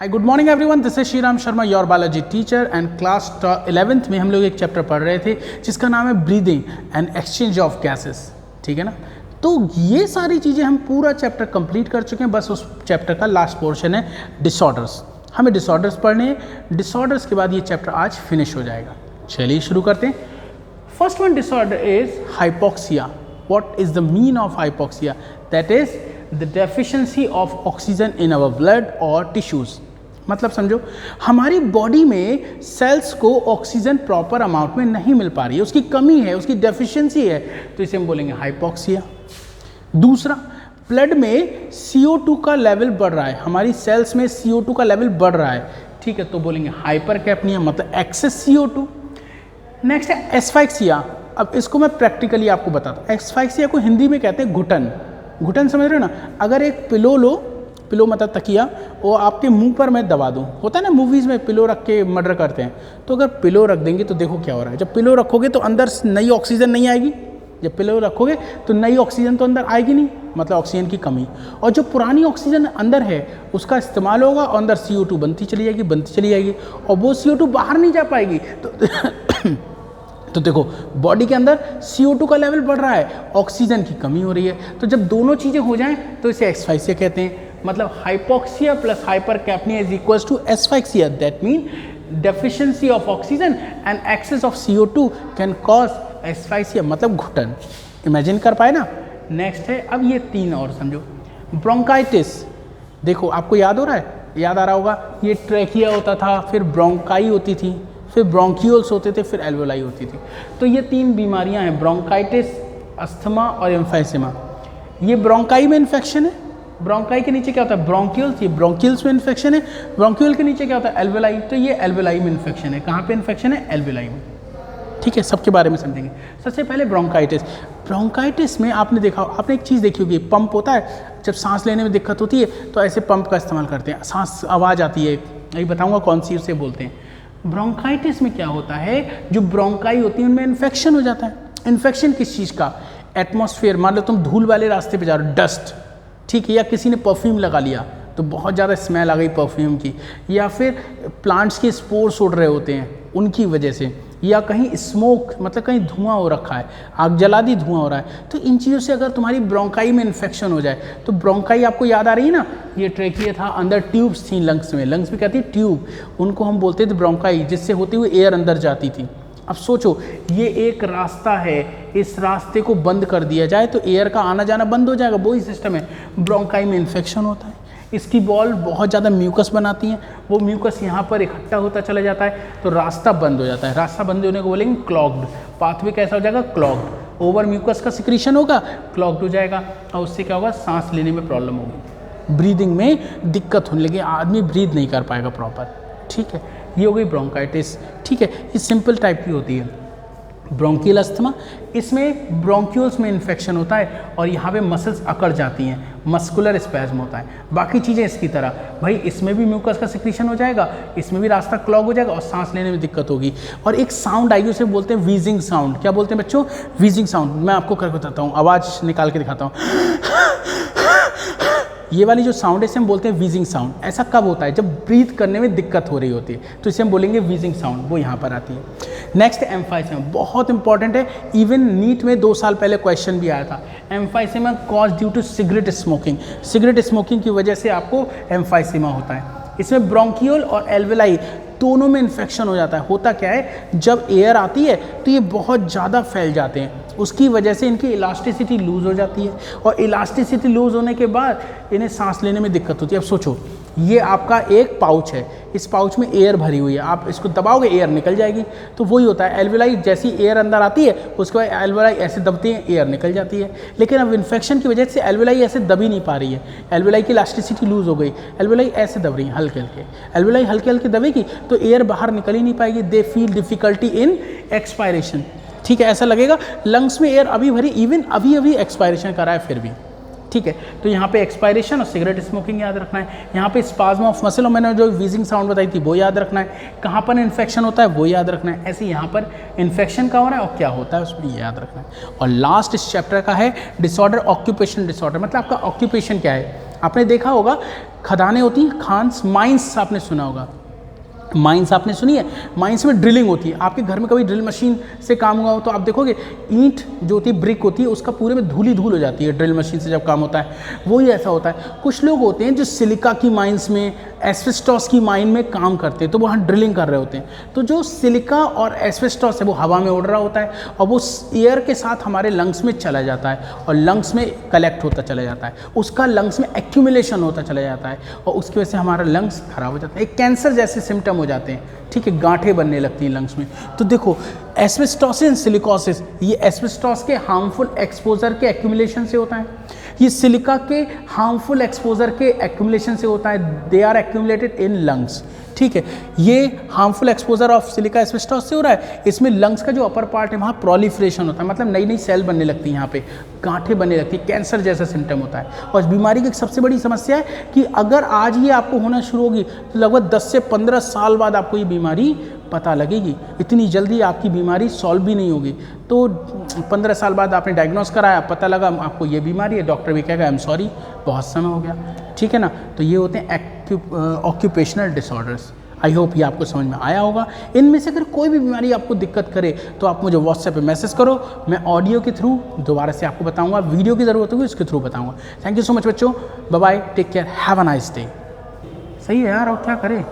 Hi good morning everyone, this is Shriram Sharma your biology teacher and class 11th में हम लोग एक चैप्टर पढ़ रहे थे जिसका नाम है breathing and exchange of gases. ठीक है ना। तो ये सारी चीज़ें हम पूरा चैप्टर कंप्लीट कर चुके हैं, बस उस चैप्टर का लास्ट पोर्शन है डिसऑर्डर्स। हमें डिसऑर्डर्स पढ़ने हैं, डिसऑर्डर्स के बाद ये चैप्टर आज फिनिश हो जाएगा। चलिए शुरू करते हैं। First one disorder is hypoxia. What is the mean of hypoxia? That is the deficiency of oxygen in our blood और टिश्यूज़। मतलब समझो, हमारी बॉडी में सेल्स को ऑक्सीजन प्रॉपर अमाउंट में नहीं मिल पा रही है, उसकी कमी है, उसकी डेफिशिएंसी है, तो इसे हम बोलेंगे हाइपोक्सिया। दूसरा, ब्लड में CO2 का लेवल बढ़ रहा है, हमारी सेल्स में CO2 का लेवल बढ़ रहा है, ठीक है, तो बोलेंगे हाइपरकैप्निया, मतलब एक्सेस CO2। नेक्स्ट है एस्फाइक्सिया। अब इसको मैं प्रैक्टिकली आपको बताता हूँ। एस्फाइक्सिया को हिंदी में कहते हैं घुटन। घुटन समझ रहे हो ना? अगर एक पिलो लो, पिलो मतलब तकिया, वो आपके मुंह पर मैं दबा दूँ, होता है ना मूवीज़ में पिलो रख के मर्डर करते हैं, तो अगर पिलो रख देंगे तो देखो क्या हो रहा है। जब पिलो रखोगे तो अंदर नई ऑक्सीजन नहीं आएगी, जब पिलो रखोगे तो नई ऑक्सीजन तो अंदर आएगी नहीं, मतलब ऑक्सीजन की कमी। और जो पुरानी ऑक्सीजन अंदर है उसका इस्तेमाल होगा और अंदर CO2 बनती चली जाएगी, और वो CO2 बाहर नहीं जा पाएगी। तो देखो, बॉडी के अंदर CO2 का लेवल बढ़ रहा है, ऑक्सीजन की कमी हो रही है, तो जब दोनों चीज़ें हो जाएं तो इसे एस्फाइक्सिया कहते हैं। मतलब hypoxia plus hypercapnia is equals to asphyxia. That mean deficiency of oxygen and excess of CO2 can cause asphyxia, मतलब घुटन। इमेजिन कर पाए ना। नेक्स्ट है, अब ये तीन और समझो। ब्रोंकाइटिस, देखो आपको याद हो रहा है, याद आ रहा होगा, ये ट्रैकिया होता था, फिर ब्रोंकाई होती थी, फिर ब्रोंकियोल्स होते थे, फिर एल्वोलाई होती थी। तो ये तीन बीमारियां हैं, ब्रोंकाइटिस, अस्थमा और एम्फाइसेमा। ये ब्रोंकाई में इन्फेक्शन है, ब्रोंकाई के नीचे क्या होता है? ब्रोंक्यूल्स। ये ब्रोंक्यूल्स में इन्फेक्शन है, ब्रोंक्यूल के नीचे क्या होता है? एल्वोलाई। तो ये एल्वोलाई में इन्फेक्शन है। कहाँ पे इन्फेक्शन है? एल्वोलाई में। ठीक है, सबके बारे में समझेंगे। सबसे पहले ब्रोंकाइटिस। ब्रोंकाइटिस में आपने देखा, आपने एक चीज़ देखी होगी, पंप होता है, जब सांस लेने में दिक्कत होती है तो ऐसे पंप का इस्तेमाल करते हैं, सांस आवाज़ आती है, यही बताऊँगा कौन सी, उसे बोलते हैं। ब्रोंकाइटिस में क्या होता है, जो ब्रोंकाई होती है उनमें इन्फेक्शन हो जाता है। इन्फेक्शन किस चीज़ का? एटमॉस्फेयर। मान लो तुम धूल वाले रास्ते पे जा रहे हो, डस्ट, ठीक है, या किसी ने परफ्यूम लगा लिया तो बहुत ज़्यादा स्मेल आ गई परफ्यूम की, या फिर प्लांट्स के स्पोर्स उड़ रहे होते हैं उनकी वजह से, या कहीं स्मोक, मतलब कहीं धुआं हो रखा है, आग जला दी, धुआं हो रहा है, तो इन चीज़ों से अगर तुम्हारी ब्रोंकाई में इन्फेक्शन हो जाए तो ब्रोंकाई आपको याद आ रही है ना, ये ट्रेकिया था, अंदर ट्यूब्स थी लंग्स में, लंग्स भी कहती है ट्यूब, उनको हम बोलते थे ब्रोंकाई, जिससे होती हुई एयर अंदर जाती थी। अब सोचो, ये एक रास्ता है, इस रास्ते को बंद कर दिया जाए तो एयर का आना जाना बंद हो जाएगा, वही सिस्टम है। ब्रोंकाई में इन्फेक्शन होता है, इसकी बॉल बहुत ज़्यादा म्यूकस बनाती हैं, वो म्यूकस यहाँ पर इकट्ठा होता चला जाता है तो रास्ता बंद हो जाता है। रास्ता बंद होने को बोलेंगे क्लॉग्ड। पाथवे कैसा हो जाएगा? क्लॉग्ड। ओवर म्यूकस का सिक्रीशन होगा, क्लॉग्ड हो जाएगा, और उससे क्या होगा? सांस लेने में प्रॉब्लम होगी, ब्रीदिंग में दिक्कत होने लगी, आदमी ब्रीद नहीं कर पाएगा प्रॉपर। ठीक है, ये हो गई ब्रोंकाइटिस। ठीक है, ये सिंपल टाइप की होती है। ब्रोंकियल अस्थमा, इसमें ब्रोंक्यूल्स में इन्फेक्शन होता है और यहाँ पे मसल्स अकड़ जाती हैं, मस्कुलर स्पैज्म होता है। बाकी चीज़ें इसकी तरह, भाई इसमें भी म्यूकस का सिक्रीशन हो जाएगा, इसमें भी रास्ता क्लॉग हो जाएगा और सांस लेने में दिक्कत होगी। और एक साउंड आई, उसे बोलते हैं वीजिंग साउंड। क्या बोलते हैं बच्चों? Wheezing sound. मैं आपको करके बताता हूँ, आवाज़ निकाल के दिखाता हूँ। ये वाली जो साउंड है इसे हम बोलते हैं वीजिंग साउंड। ऐसा कब होता है? जब ब्रीथ करने में दिक्कत हो रही होती है, तो इसे हम बोलेंगे वीजिंग साउंड, वो यहाँ पर आती है। नेक्स्ट एम्फाइसेमा, बहुत इंपॉर्टेंट है, इवन नीट में 2 साल पहले क्वेश्चन भी आया था। Emphysema cause due to cigarette smoking. Cigarette smoking की वजह से आपको एम्फाइसेमा होता है। इसमें ब्रोंकियोल और एल्वेलाई दोनों में इन्फेक्शन हो जाता है। होता क्या है, जब एयर आती है तो ये बहुत ज़्यादा फैल जाते हैं, उसकी वजह से इनकी इलास्टिसिटी लूज़ हो जाती है, और इलास्टिसिटी लूज़ होने के बाद इन्हें सांस लेने में दिक्कत होती है। अब सोचो, ये आपका एक पाउच है, इस पाउच में एयर भरी हुई है, आप इसको दबाओगे एयर निकल जाएगी, तो वही होता है। एल्वेलाई जैसी एयर अंदर आती है उसके बाद एल्वेलाई ऐसे दबती है, एयर निकल जाती है। लेकिन अब इन्फेक्शन की वजह से एल्वेलाई ऐसे दबी नहीं पा रही है, एल्वेलाई की इलास्टिसिटी लूज़ हो गई, एल्वेलाई ऐसे दब रही है हल्के हल्के, एल्वेलाई हल्के हल्के दबेगी तो एयर बाहर निकल ही नहीं पाएगी। They feel difficulty in expiration. ठीक है, ऐसा लगेगा लंग्स में एयर अभी भरी, इवन अभी अभी एक्सपायरेशन करा है फिर भी। ठीक है, तो यहाँ पे एक्सपायरेशन और सिगरेट स्मोकिंग याद रखना है। यहाँ पे स्पाज्म ऑफ मसल, और मैंने जो वीजिंग साउंड बताई थी वो याद रखना है। कहाँ पर इन्फेक्शन होता है वो याद रखना है। ऐसे यहाँ पर इन्फेक्शन का हो रहा है और क्या होता है उसमें याद रखना है। और लास्ट इस चैप्टर का है डिसऑर्डर, ऑक्यूपेशन डिसऑर्डर। मतलब आपका ऑक्यूपेशन क्या है, आपने देखा होगा खदानें होती हैं, खान्स, माइंस आपने सुना होगा, माइंस आपने सुनी है, माइंस में ड्रिलिंग होती है। आपके घर में कभी ड्रिल मशीन से काम हुआ हो तो आप देखोगे ईंट जो होती है, ब्रिक होती है, उसका पूरे में धूल ही धूल हो जाती है ड्रिल मशीन से जब काम होता है। वही ऐसा होता है। कुछ लोग होते हैं जो सिलिका की माइंस में, एस्बेस्टॉस की माइन में काम करते हैं, तो वहाँ ड्रिलिंग कर रहे होते हैं। तो जो सिलिका और एस्बेस्टॉस है वो हवा में उड़ रहा होता है और वो एयर के साथ हमारे लंग्स में चला जाता है और लंग्स में कलेक्ट होता चला जाता है, उसका लंग्स में एक्यूमुलेशन होता चला जाता है और उसकी वजह से हमारा लंग्स खराब हो जाता है। एक कैंसर जैसे सिम्टम हो जाते हैं, ठीक है, गांठें बनने लगती हैं लंग्स में। तो देखो एस्बेस्टोसिस, सिलिकोसिस, ये एस्बेस्टॉस के हार्मफुल एक्सपोजर के एक्यूमुलेशन से होता है, ये सिलिका के हार्मफुल एक्सपोजर के एक्यूमुलेशन से होता है। They are accumulated in lungs, ठीक है। ये harmful exposure of silica asbestos से हो रहा है। इसमें लंग्स का जो अपर पार्ट है वहाँ प्रोलिफरेशन होता है, मतलब नई नई सेल बनने लगती है, यहाँ पे गांठें बनने लगती है, कैंसर जैसा सिम्टम होता है। और इस बीमारी की एक सबसे बड़ी समस्या है कि अगर आज ये आपको होना शुरू होगी तो लगभग 10 से 15 साल बाद आपको ये बीमारी पता लगेगी। इतनी जल्दी आपकी बीमारी सॉल्व भी नहीं होगी। तो 15 साल बाद आपने डायग्नोस कराया, पता लगा आपको ये बीमारी है, डॉक्टर भी कहेगा आई एम सॉरी बहुत समय हो गया, ठीक है ना। तो ये होते हैं ऑक्यूपेशनल डिसऑर्डर्स। आई होप ये आपको समझ में आया होगा। इनमें से अगर कोई भी बीमारी आपको दिक्कत करे तो आप मुझे व्हाट्सएप पे मैसेज करो, मैं ऑडियो के थ्रू दोबारा से आपको बताऊंगा, वीडियो की ज़रूरत होगी उसके थ्रू बताऊंगा। थैंक यू सो मच बच्चों, bye bye, take care, have a nice day. सही है यार, और क्या करें।